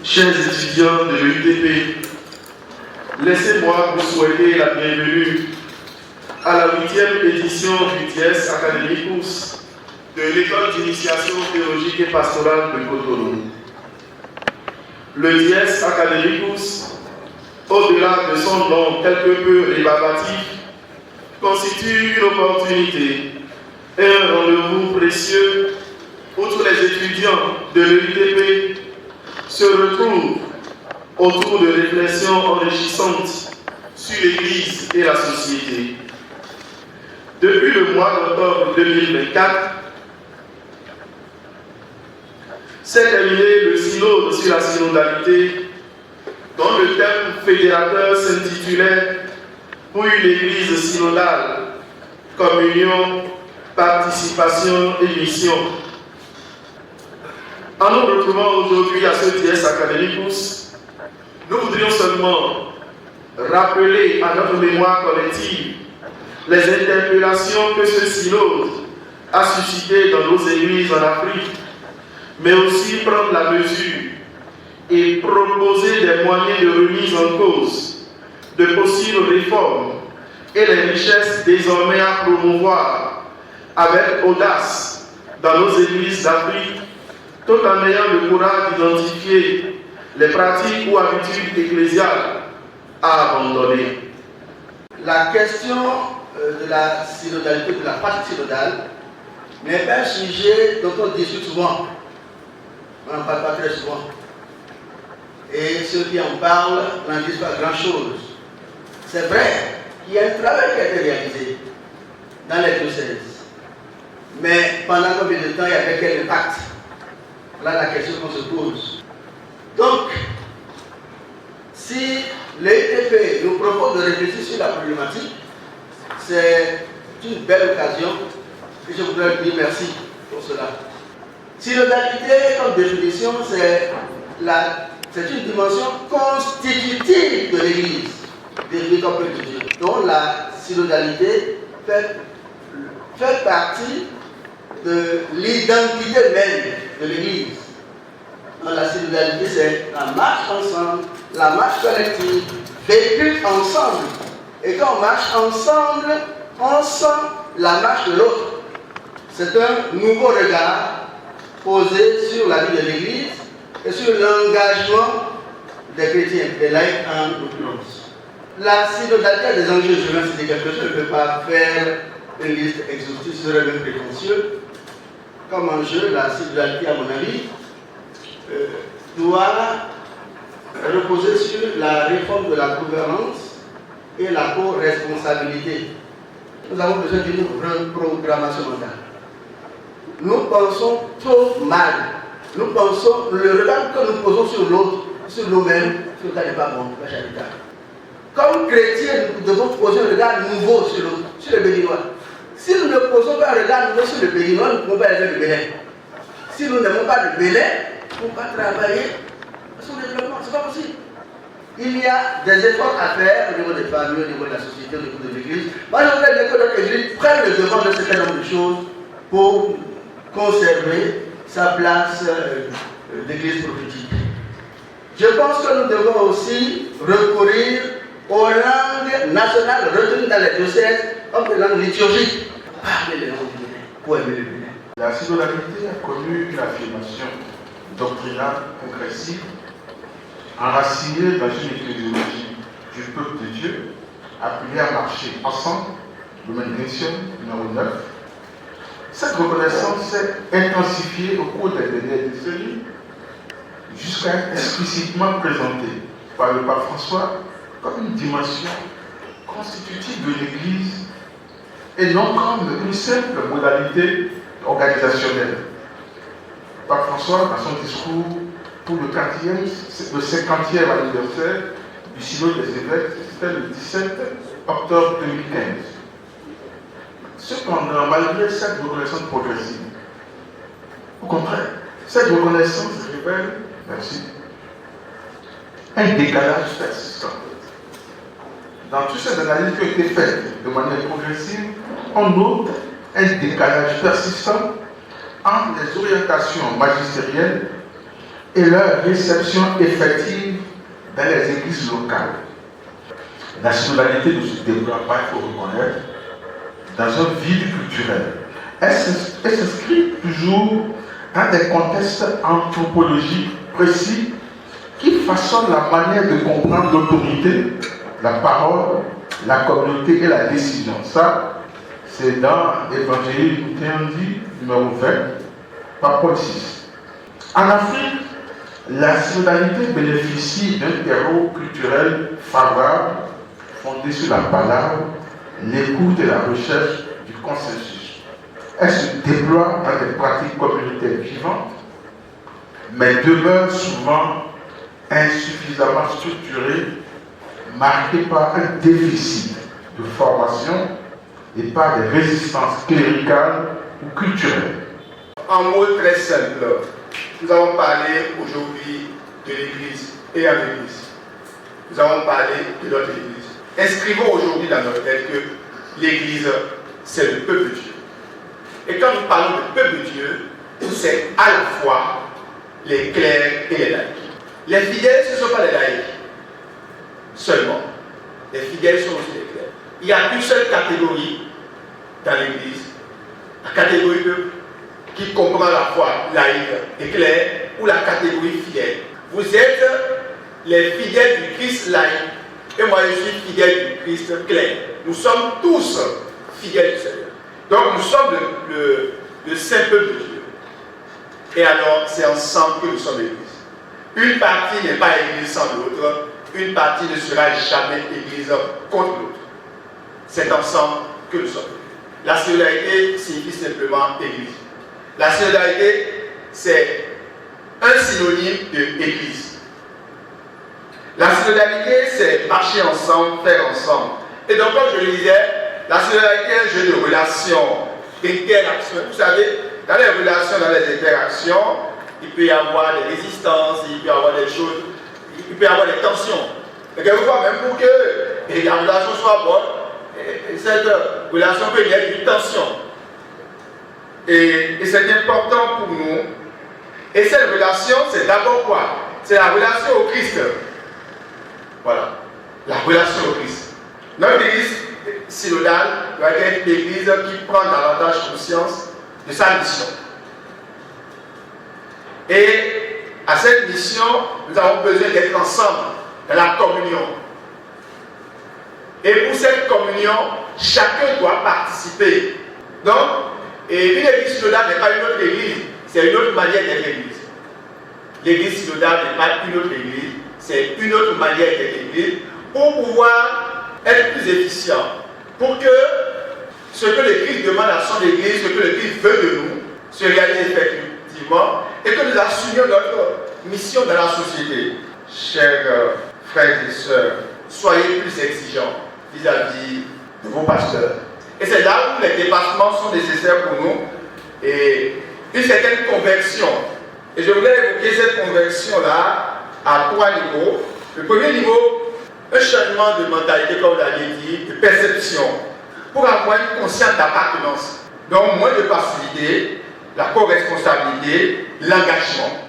chers étudiants de l'UTP, laissez-moi vous souhaiter la bienvenue à la 8e édition du Dies Academicus de l'École d'initiation théologique et pastorale de Cotonou. Le Dies Academicus, au-delà de son nom quelque peu rébarbatif, constitue une opportunité et un rendez-vous précieux où tous les étudiants de l'UTP se retrouvent autour de réflexions enrichissantes sur l'Église et la société. Depuis le mois d'octobre 2024, s'est terminé le synode sur la synodalité, dont le thème fédérateur s'intitulait « Pour une Église synodale, communion, participation et mission ». En nous retrouvant aujourd'hui à ce Dies Academicus, nous voudrions seulement rappeler à notre mémoire collective les interpellations que ce synode a suscitées dans nos églises en Afrique, mais aussi prendre la mesure et proposer des moyens de remise en cause de possibles réformes et les richesses désormais à promouvoir avec audace dans nos églises d'Afrique, tout en ayant le courage d'identifier les pratiques ou habitudes ecclésiales à abandonner. La question de la synodalité, de la pratique synodale, n'est pas un sujet dont on discute souvent. On n'en parle pas très souvent. Et ceux qui en parlent n'en disent pas grand-chose. C'est vrai qu'il y a un travail qui a été réalisé dans les diocèses. Mais pendant combien de temps il y avait quel impact? Là, la question qu'on se pose. Donc, si l'ETP nous propose de réfléchir sur la problématique, c'est une belle occasion et je voudrais dire merci pour cela. Synodalité, comme définition, c'est une dimension constitutive de l'Église, définie comme peuple de Dieu, dont la synodalité fait partie de l'identité même de l'Église. Dans la synodalité, c'est la marche ensemble, la marche collective, vécue ensemble. Et quand on marche ensemble, on sent la marche de l'autre. C'est un nouveau regard posé sur la vie de l'Église et sur l'engagement des chrétiens, des laïcs en l'occurrence. La synodalité a des enjeux, je vais citer quelque chose, je ne peux pas faire une liste exhaustive, ce serait même prétentieux. Comme enjeu, la synodalité, à mon avis, doit reposer sur la réforme de la gouvernance et la co-responsabilité. Nous avons besoin d'une reprogrammation mentale. Nous pensons trop mal. Nous pensons, le regard que nous posons sur l'autre, sur nous-mêmes, ce n'est pas bon, pas charitable. Comme chrétiens, nous devons poser un regard nouveau sur l'autre, sur les Béninois. Si nous ne posons pas un regard nouveau sur les Béninois, nous ne pouvons pas aller le Bénin. Si nous n'avons pas de Bénin, nous ne pouvons pas travailler sur le développement, ce n'est pas possible. Il y a des efforts à faire au niveau des familles, au niveau de la société, au niveau de l'Église. Moi, je voudrais que notre Église prenne le devant de certain nombre de choses pour conserver sa place d'Église prophétique. Je pense que nous devons aussi recourir aux langues nationales retenues dans les diocèses comme les langues liturgiques. Parler les langues du Bénin, pour aimer le Bénin. La synodalité a connu une affirmation doctrinale progressive, enracinée dans une ecclésiologie du peuple de Dieu, appelée à marcher ensemble, Lumen Gentium, numéro 9. Cette reconnaissance s'est intensifiée au cours des dernières décennies, jusqu'à être explicitement présentée par le pape François comme une dimension constitutive de l'Église et non comme une simple modalité organisationnelle. Pape François, dans son discours pour le 50e anniversaire du synode des évêques, c'était le 17 octobre 2015. Cependant, malgré cette reconnaissance progressive, au contraire, cette reconnaissance révèle, un décalage persistant. Dans toutes ces analyses qui ont été faites de manière progressive, on note un décalage persistant entre les orientations magistérielles et leur réception effective dans les églises locales. La synodalité ne se déploie pas, il faut reconnaître, dans un vide culturel. Elle s'inscrit toujours dans des contextes anthropologiques précis qui façonnent la manière de comprendre l'autorité, la parole, la communauté et la décision. Ça, c'est dans l'Évangile numéro 20, par Paul VI. En Afrique, la synodalité bénéficie d'un terreau culturel favorable, fondé sur la parole, l'écoute et la recherche du consensus. Elle se déploie dans des pratiques communautaires vivantes, mais demeure souvent insuffisamment structurée, marquée par un déficit de formation et par des résistances cléricales ou culturelles. En mots très simples, nous avons parlé aujourd'hui de l'Église et à l'Église. Nous avons parlé de notre Église. Inscrivons aujourd'hui dans notre tête que l'Église, c'est le peuple de Dieu. Et quand nous parlons de peuple de Dieu, c'est à la fois les clercs et les laïcs. Les fidèles, ce ne sont pas les laïcs seulement. Les fidèles sont aussi les clercs. Il n'y a qu'une seule catégorie dans l'Église, la catégorie qui comprend à la fois laïque et clerc, ou la catégorie fidèle. Vous êtes les fidèles du Christ laïque, et moi je suis fidèle du Christ clerc. Nous sommes tous fidèles du Seigneur. Donc nous sommes le saint peuple de Dieu. Et alors c'est ensemble que nous sommes l'Église. Une partie n'est pas Église sans l'autre, une partie ne sera jamais Église contre l'autre. C'est ensemble que nous sommes. La solidarité signifie simplement Église. La solidarité, c'est un synonyme de Église. La solidarité, c'est marcher ensemble, faire ensemble. Et donc, comme je le disais, la solidarité est un jeu de relations, d'interactions. Vous savez, dans les relations, dans les interactions, il peut y avoir des résistances, il peut y avoir des choses, il peut y avoir des tensions. Et quelquefois, même pour que la relation soit bonne, cette relation peut y avoir une tension. Et c'est important pour nous. Et cette relation, c'est d'abord quoi? C'est la relation au Christ. Voilà. La relation au Christ. Notre église synodale doit être une église qui prend davantage conscience de sa mission. Et à cette mission, nous avons besoin d'être ensemble dans la communion. Et pour cette communion, chacun doit participer. Donc, et une église synodale n'est pas une autre église, c'est une autre manière d'être église. L'église synodale n'est pas une autre église, c'est une autre manière d'être église pour pouvoir être plus efficient. Pour que ce que le Christ demande à son église, ce que le Christ veut de nous, se réalise effectivement et que nous assumions notre mission dans la société. Chers frères et sœurs, soyez plus exigeants vis-à-vis de vos pasteurs. Et c'est là où les dépassements sont nécessaires pour nous et une certaine conversion. Et je voulais évoquer cette conversion-là à 3 niveaux. Le premier niveau, un changement de mentalité, comme vous l'avez dit, de perception, pour avoir une conscience d'appartenance. Donc moins de passivité, la co-responsabilité, l'engagement.